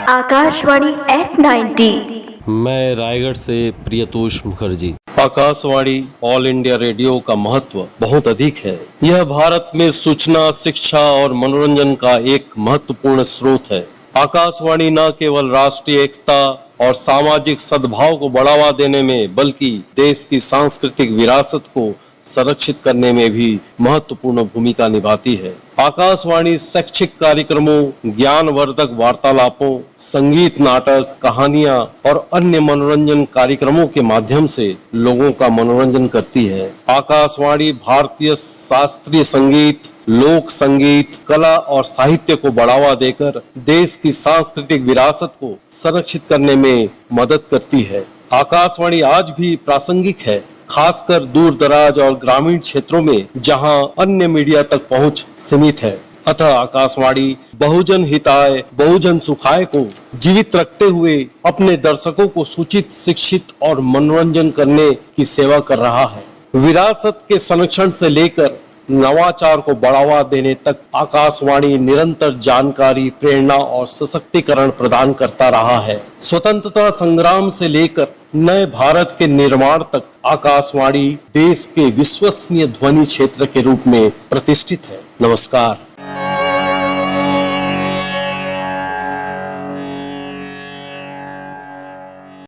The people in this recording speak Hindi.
आकाशवाणी एट 90। मैं रायगढ़ से Priyatosh Mukherjee. Akashvani all India radio का महत्व बहुत अधिक है। यह भारत में सूचना, शिक्षा और मनोरंजन का एक महत्वपूर्ण स्रोत है। आकाशवाणी न केवल राष्ट्रीय एकता और सामाजिक सद्भाव को बढ़ावा देने में, बल्कि देश की सांस्कृतिक विरासत को संरक्षित करने में भी महत्वपूर्ण भूमिका निभाती है। आकाशवाणी शैक्षिक कार्यक्रमों, ज्ञानवर्धक वार्तालापों, संगीत, नाटक, कहानियां और अन्य मनोरंजन कार्यक्रमों के माध्यम से लोगों का मनोरंजन करती है। आकाशवाणी भारतीय शास्त्रीय संगीत, लोक संगीत, कला और साहित्य को बढ़ावा देकर देश की सांस्कृतिक विरासत को संरक्षित करने में मदद करती है। आकाशवाणी आज भी प्रासंगिक है, खासकर दूर दराज और ग्रामीण क्षेत्रों में जहां अन्य मीडिया तक पहुंच सीमित है। अतः आकाशवाणी बहुजन हिताय बहुजन सुखाय को जीवित रखते हुए अपने दर्शकों को सूचित, शिक्षित और मनोरंजन करने की सेवा कर रहा है। विरासत के संरक्षण से लेकर नवाचार को बढ़ावा देने तक आकाशवाणी निरंतर जानकारी, प्रेरणा और सशक्तिकरण प्रदान करता रहा है। स्वतंत्रता संग्राम से लेकर नए भारत के निर्माण तक आकाशवाणी देश के विश्वसनीय ध्वनि क्षेत्र के रूप में प्रतिष्ठित है। नमस्कार।